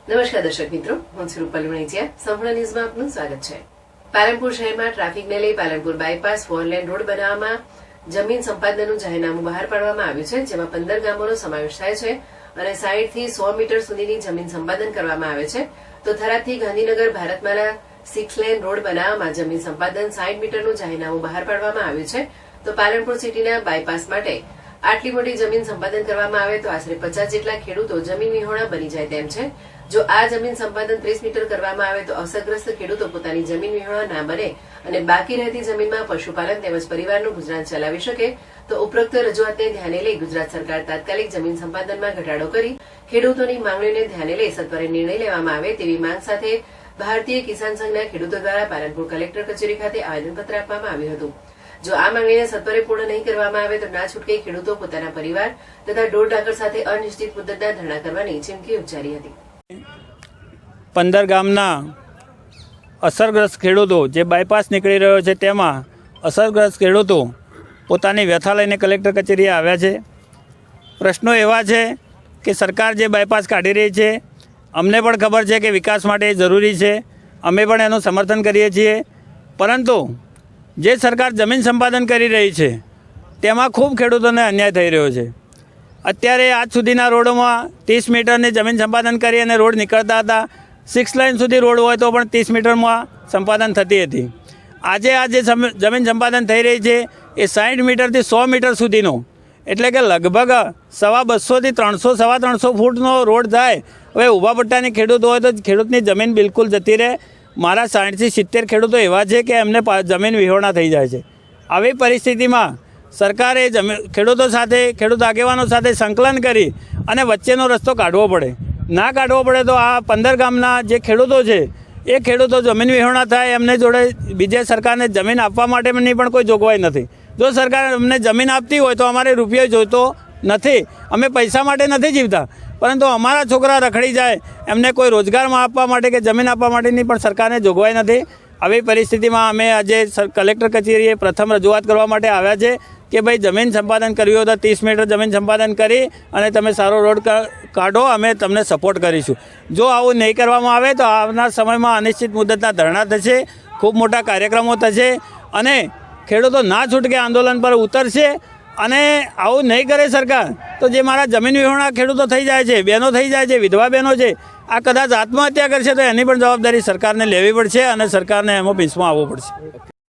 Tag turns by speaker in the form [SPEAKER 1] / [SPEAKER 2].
[SPEAKER 1] નમસ્કાર દર્શક મિત્રો, હું છું રૂપાલી વણિજિયા. સંપૂર્ણ ન્યૂઝમાં આપનું સ્વાગત છે. પાલનપુર શહેરમાં ટ્રાફિકને લઈ પાલનપુર બાયપાસ 4 લેન રોડ બનાવવામાં જમીન સંપાદનનું જાહેરનામું બહાર પાડવામાં આવ્યું છે, જેમાં 15 ગામોનો સમાવેશ થાય છે અને 60 થી 100 મીટર સુધીની જમીન સંપાદન કરવામાં આવે છે. તો થરાદથી ગાંધીનગર ભારતમાલા 6 લેન રોડ બનાવવામાં જમીન સંપાદન 60 મીટરનું જાહેરનામું બહાર પાડવામાં આવ્યું છે. તો પાલનપુર સિટીના બાયપાસ માટે આટલી મોટી જમીન સંપાદન કરવામાં આવે તો આશરે 50 જેટલા ખેડૂતો જમીન વિહોણા બની જાય તેમ છે. જો આ જમીન સંપાદન 30 મીટર કરવામાં આવે તો અસરગ્રસ્ત ખેડૂતો પોતાની જમીન વિહોણા ના બને અને બાકી રહેતી જમીનમાં પશુપાલન તેમજ પરિવારનું ગુજરાન ચલાવી શકે. તો ઉપરોક્ત રજૂઆતને ધ્યાને લઈ ગુજરાત સરકાર તાત્કાલિક જમીન સંપાદનમાં ઘટાડો કરી ખેડૂતોની માંગણીઓને ધ્યાને લઈ સત્વરે નિર્ણય લેવામાં આવે તેવી માંગ સાથે ભારતીય કિસાન સંઘના ખેડૂતો દ્વારા પાલનપુર કલેક્ટર કચેરી ખાતે આવેદનપત્ર આપવામાં આવ્યું હતું. જો આ માંગણીને સત્વરે પૂર્ણ નહીં કરવામાં આવે તો ના છૂટકે ખેડૂતો પોતાના પરિવાર તથા ઢોર ઢાંકર સાથે અનિશ્ચિત મુદ્દતના ધરણા કરવાની ચીમકી ઉચ્ચારી હતી.
[SPEAKER 2] 15 ગામના અસરગ્રસ્ત ખેડૂતો જે બાયપાસ નીકળી રહ્યો છે તેમાં અસરગ્રસ્ત ખેડૂતો પોતાની વ્યથા લઈને કલેક્ટર કચેરીએ આવ્યા છે. પ્રશ્નો એવા છે કે સરકાર જે બાયપાસ કાઢી રહી છે, અમને પણ ખબર છે કે વિકાસ માટે જરૂરી છે, અમે પણ એનું સમર્થન કરીએ છીએ, પરંતુ જે સરકાર જમીન સંપાદન કરી રહી છે તેમાં ખૂબ ખેડૂતોને અન્યાય થઈ રહ્યો છે. અત્યારે આજ સુધીના રોડોમાં 30 મીટરની જમીન સંપાદન કરી અને રોડ નીકળતા હતા. 6 લાઇન સુધી રોડ હોય તો પણ 30 મીટરમાં સંપાદન થતી હતી. આજે આ જે જમીન સંપાદન થઈ રહી છે એ 60 મીટરથી 100 મીટર સુધીનો, એટલે કે લગભગ 250 થી 300 ફૂટનો રોડ થાય. હવે ઊભા પટ્ટાની ખેડૂત હોય તો ખેડૂતની જમીન બિલકુલ જતી રહે. મારા 60 થી 70 ખેડૂતો એવા છે કે એમને જમીન વિહોણા થઈ જાય છે. આવી પરિસ્થિતિમાં સરકારે ખેડૂતો સાથે, ખેડૂત આગેવાનો સાથે સંકલન કરી અને વચ્ચેનો રસ્તો કાઢવો પડે. ના કાઢવો પડે તો આ 15 ગામના જે ખેડૂતો છે એ ખેડૂતો જમીન વિહોણા થાય. એમને જોડે બીજે સરકારને જમીન આપવા માટેની પણ કોઈ જોગવાઈ નથી. જો સરકાર અમને જમીન આપતી હોય તો અમારે રૂપિયો જોઈતો નથી. અમે પૈસા માટે નથી જીવતા, પરંતુ અમારા છોકરા રખડી જાય એમને કોઈ રોજગારમાં આપવા માટે કે જમીન આપવા માટેની પણ સરકારને જોગવાઈ નથી. આવી પરિસ્થિતિમાં અમે આજે કલેક્ટર કચેરીએ પ્રથમ રજૂઆત કરવા માટે આવ્યા છે કે ભાઈ જમીન સંપાદન કર્યું હોય તો 30 મીટર જમીન સંપાદન કરી અને તમે સારો રોડ કાઢો, અમે તમને સપોર્ટ કરીશું. જો આવું નહીં કરવામાં આવે તો આવનાર સમયમાં અનિશ્ચિત મુદ્દતના ધરણા થશે, ખૂબ મોટા કાર્યક્રમો થશે અને ખેડૂતો ના છૂટકે આંદોલન પર ઉતરશે. અને આવું નહીં કરે સરકાર તો જે મારા જમીન વિહોણા ખેડૂતો થઈ જાય છે, બહેનો થઈ જાય છે, વિધવા બહેનો છે, આ કદાચ આત્મહત્યા કરશે તો એની પણ જવાબદારી સરકારને લેવી પડશે અને સરકારને એમાં પીસમાં આવવું પડશે.